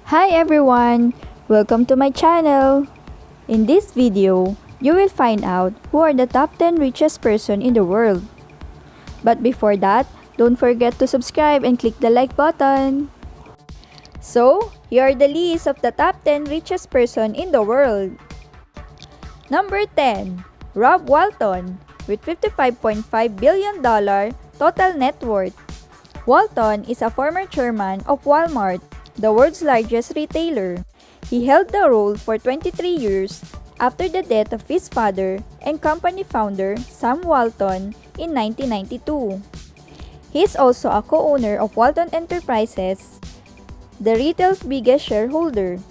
Hi everyone! Welcome to my channel! In this video, you will find out who are the top 10 richest person in the world. But before that, don't forget to subscribe and click the like button. So, here are the list of the top 10 richest person in the world. Number 10. Rob Walton with $55.5 billion total net worth. Walton is a former chairman of Walmart, the world's largest retailer. He held the role for 23 years after the death of his father and company founder Sam Walton in 1992. He is also a co-owner of Walton Enterprises, the retail's biggest shareholder.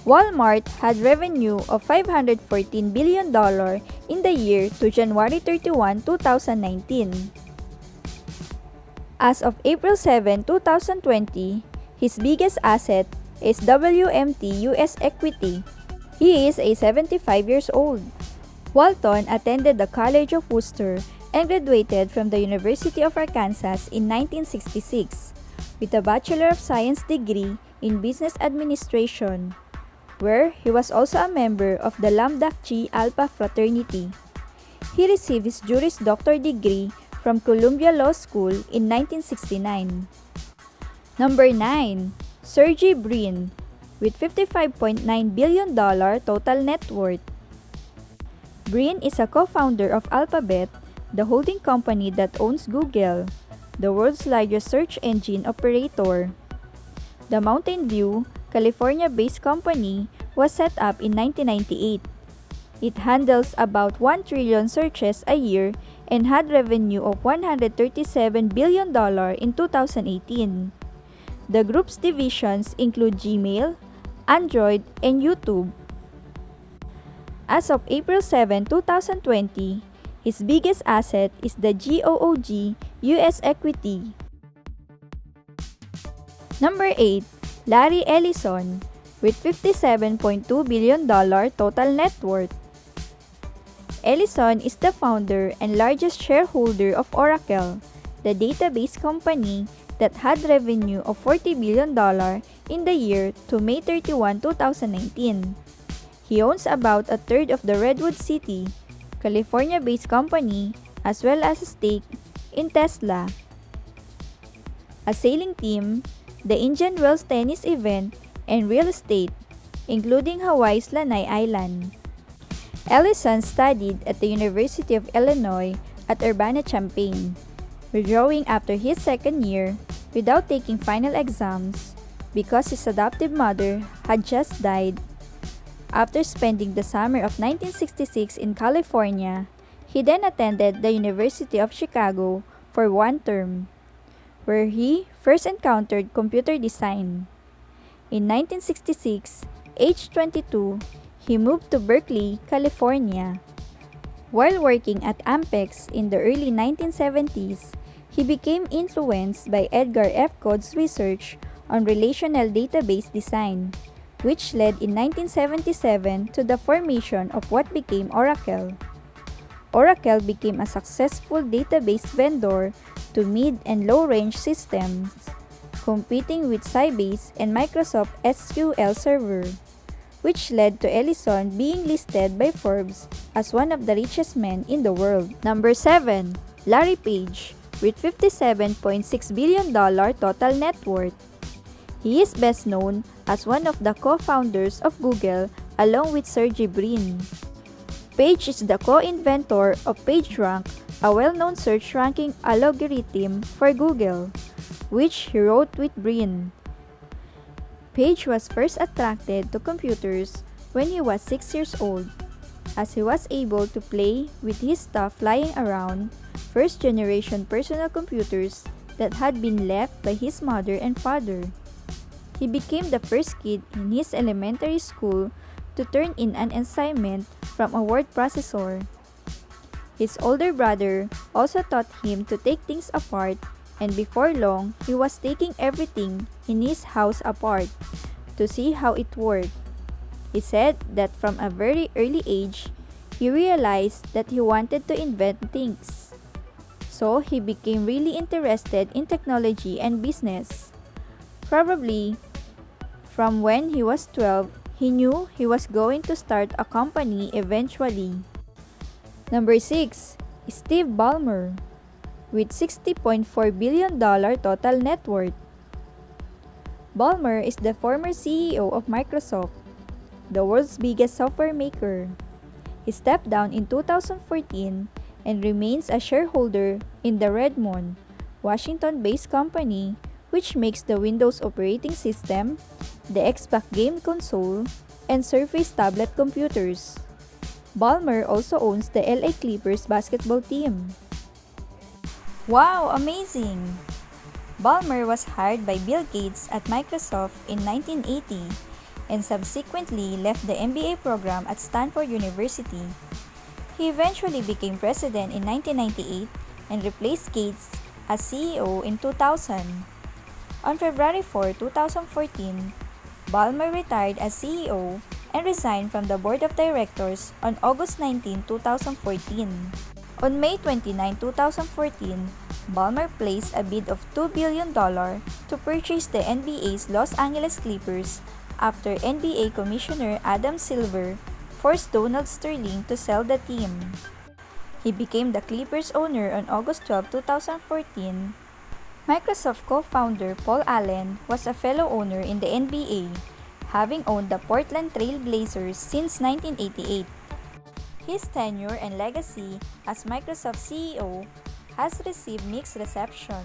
Walmart had revenue of $514 billion in the year to January 31, 2019. As of April 7, 2020, his biggest asset is WMT US Equity. He is 75 years old. Walton attended the College of Wooster and graduated from the University of Arkansas in 1966 with a Bachelor of Science degree in Business Administration, where he was also a member of the Lambda Chi Alpha fraternity. He received his Juris Doctor degree from Columbia Law School in 1969. Number 9. Sergey Brin with $55.9 billion total net worth. Brin is a co-founder of Alphabet, the holding company that owns Google, the world's largest search engine operator. The Mountain View, California-based company was set up in 1998. It handles about 1 trillion searches a year and had revenue of $137 billion in 2018. The group's divisions include Gmail, Android, and YouTube. As of April 7, 2020, his biggest asset is the GOOG US Equity. Number 8. Larry Ellison with $57.2 billion total net worth. Ellison is the founder and largest shareholder of Oracle, the database company that had revenue of $40 billion in the year to May 31, 2019. He owns about a third of the Redwood City, California-based company, as well as a stake in Tesla, a sailing team, the Indian Wells tennis event, and real estate, including Hawaii's Lanai Island. Ellison studied at the University of Illinois at Urbana-Champaign, withdrawing after his second year without taking final exams because his adoptive mother had just died. After spending the summer of 1966 in California, he then attended the University of Chicago for one term, where he first encountered computer design. In 1966, aged 22, he moved to Berkeley, California. While working at Ampex in the early 1970s, he became influenced by Edgar F. Code's research on relational database design, which led in 1977 to the formation of what became Oracle. Oracle became a successful database vendor to mid- and low-range systems, competing with Sybase and Microsoft SQL Server, which led to Ellison being listed by Forbes as one of the richest men in the world. Number 7. Larry Page with $57.6 billion total net worth. He is best known as one of the co-founders of Google along with Sergey Brin. Page is the co-inventor of PageRank, a well-known search ranking algorithm for Google, which he wrote with Brin. Page was first attracted to computers when he was 6 years old, as he was able to play with his stuff lying around first-generation personal computers that had been left by his mother and father. He became the first kid in his elementary school to turn in an assignment from a word processor. His older brother also taught him to take things apart, and before long, he was taking everything in his house apart to see how it worked. He said that from a very early age, he realized that he wanted to invent things. So he became really interested in technology and business. Probably, From when he was 12, he knew he was going to start a company eventually. Number 6. Steve Ballmer, with $60.4 billion total net worth. Ballmer is the former CEO of Microsoft, the world's biggest software maker. He stepped down in 2014 and remains a shareholder in the Redmond, Washington-based company which makes the Windows operating system, the Xbox game console, and Surface tablet computers. Ballmer also owns the LA Clippers basketball team. Wow, amazing! Ballmer was hired by Bill Gates at Microsoft in 1980 and subsequently left the MBA program at Stanford University. He eventually became president in 1998 and replaced Gates as CEO in 2000. On February 4, 2014, Ballmer retired as CEO and resigned from the board of directors on August 19, 2014. On May 29, 2014, Ballmer placed a bid of $2 billion to purchase the NBA's Los Angeles Clippers after NBA Commissioner Adam Silver forced Donald Sterling to sell the team. He became the Clippers owner on August 12, 2014. Microsoft co-founder Paul Allen was a fellow owner in the NBA, having owned the Portland Trail Blazers since 1988. His tenure and legacy as Microsoft CEO has received mixed reception,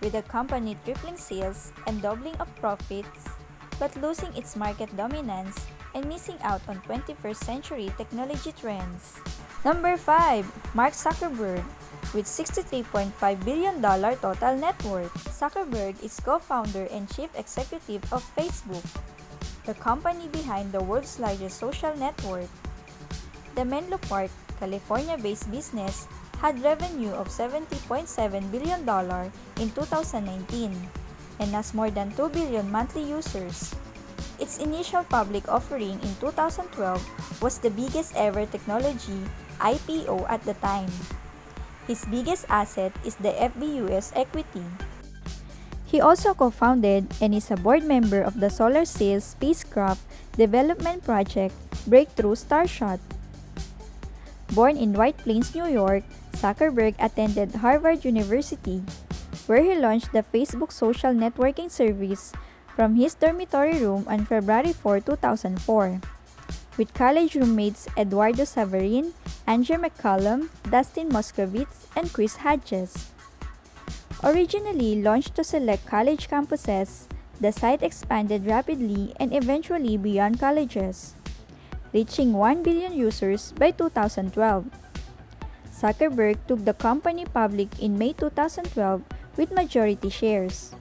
with the company tripling sales and doubling of profits, but losing its market dominance and missing out on 21st century technology trends. Number 5. Mark Zuckerberg, with $63.5 billion total net worth. Zuckerberg is co-founder and chief executive of Facebook, the company behind the world's largest social network. The Menlo Park, California-based business had revenue of $70.7 billion in 2019 and has more than 2 billion monthly users. Its initial public offering in 2012 was the biggest ever technology IPO at the time. His biggest asset is the FBUS equity. He also co-founded and is a board member of the Solar Sails spacecraft development project Breakthrough Starshot. Born in White Plains, New York, Zuckerberg attended Harvard University, where he launched the Facebook social networking service from his dormitory room on February 4, 2004, with college roommates Eduardo Saverin, Andrew McCollum, Dustin Moskovitz, and Chris Hodges. Originally launched to select college campuses, the site expanded rapidly and eventually beyond colleges, reaching 1 billion users by 2012. Zuckerberg took the company public in May 2012 with majority shares.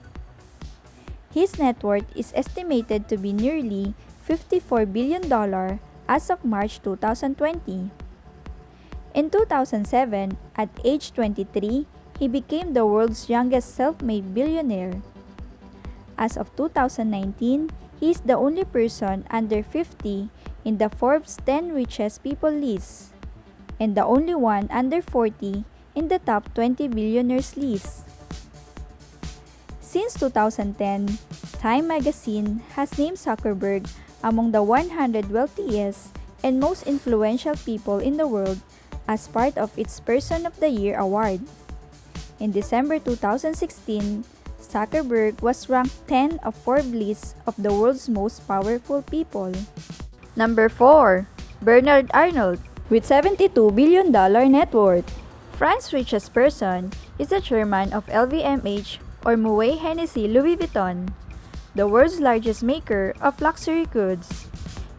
His net worth is estimated to be nearly $54 billion as of March 2020. In 2007, at age 23, he became the world's youngest self-made billionaire. As of 2019, he is the only person under 50 in the Forbes 10 Richest People list, and the only one under 40 in the top 20 billionaires list. Since 2010, Time magazine has named Zuckerberg among the 100 wealthiest and most influential people in the world as part of its Person of the Year award. In December 2016, Zuckerberg was ranked 10 of Forbes list of the world's most powerful people. Number 4. Bernard Arnault, with $72 billion net worth. France's richest person is the chairman of LVMH or Moet Hennessy Louis Vuitton, the world's largest maker of luxury goods.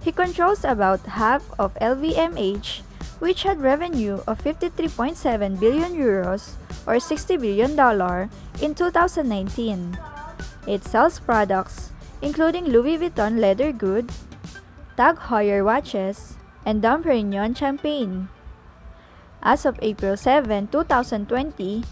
He controls about half of LVMH, which had revenue of 53.7 billion euros or $60 billion in 2019. It sells products including Louis Vuitton leather goods, Tag Heuer watches, and Dom Perignon champagne. As of April 7, 2020,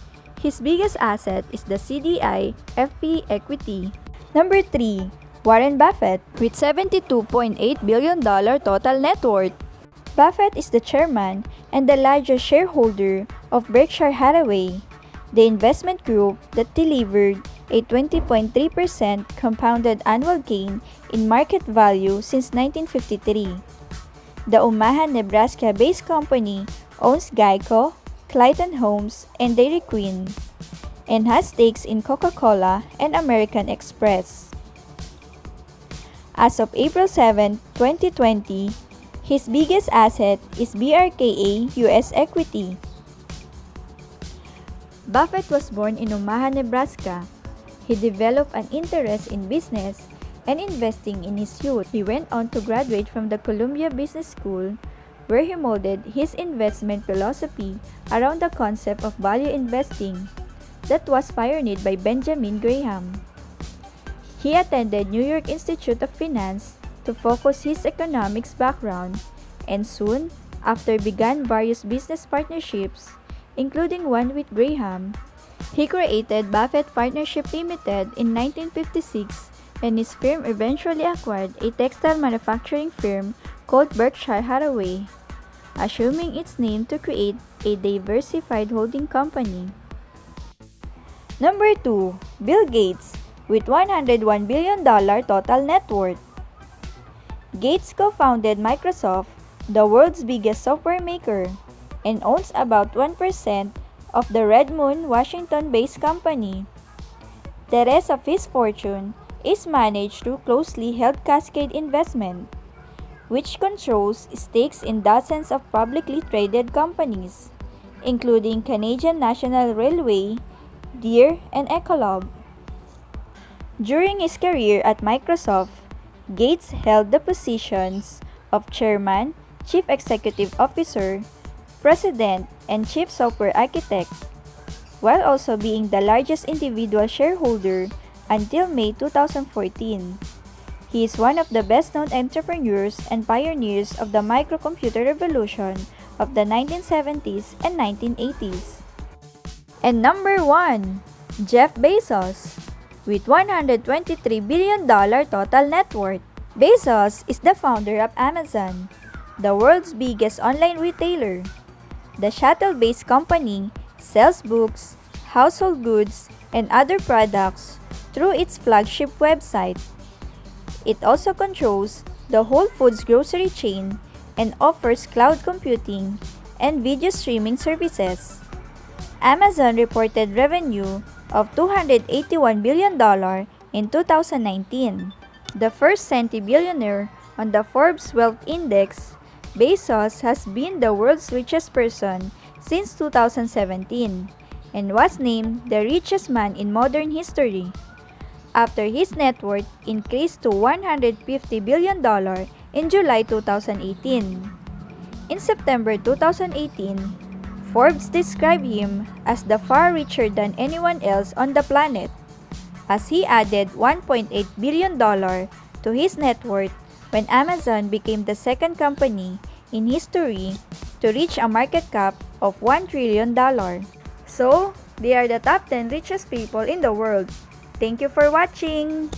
his biggest asset is the CDI FP equity. Number 3. Warren Buffett, with $72.8 billion total net worth. Buffett is the chairman and the largest shareholder of Berkshire Hathaway, the investment group that delivered a 20.3% compounded annual gain in market value since 1953. The Omaha, Nebraska-based company owns Geico, Clayton Homes, and Dairy Queen, and has stakes in Coca-Cola and American Express. As of April 7, 2020, his biggest asset is BRKA US Equity. Buffett was born in Omaha, Nebraska. He developed an interest in business and investing in his youth. He went on to graduate from the Columbia Business School, where he molded his investment philosophy around the concept of value investing that was pioneered by Benjamin Graham. He attended New York Institute of Finance to focus his economics background, and soon after began various business partnerships, including one with Graham. He created Buffett Partnership Limited in 1956, and his firm eventually acquired a textile manufacturing firm called Berkshire Hathaway, assuming its name to create a diversified holding company. Number 2. Bill Gates, with $101 billion total net worth. Gates co-founded Microsoft, the world's biggest software maker, and owns about 1% of the Redmond, Washington-based company. The rest of his fortune is managed through closely held Cascade Investment, which controls stakes in dozens of publicly traded companies, including Canadian National Railway, Deere, and Ecolab. During his career at Microsoft, Gates held the positions of Chairman, Chief Executive Officer, President, and Chief Software Architect, while also being the largest individual shareholder until May 2014. He is one of the best-known entrepreneurs and pioneers of the microcomputer revolution of the 1970s and 1980s. And number 1, Jeff Bezos, with $123 billion total net worth. Bezos is the founder of Amazon, the world's biggest online retailer. The shuttle-based company sells books, household goods, and other products through its flagship website. It also controls the Whole Foods grocery chain and offers cloud computing and video streaming services. Amazon reported revenue of $281 billion in 2019. The first centibillionaire on the Forbes Wealth Index, Bezos has been the world's richest person since 2017 and was named the richest man in modern history, after his net worth increased to $150 billion in July 2018. In September 2018, Forbes described him as the far richer than anyone else on the planet, as he added $1.8 billion to his net worth when Amazon became the second company in history to reach a market cap of $1 trillion. So, they are the top 10 richest people in the world. Thank you for watching!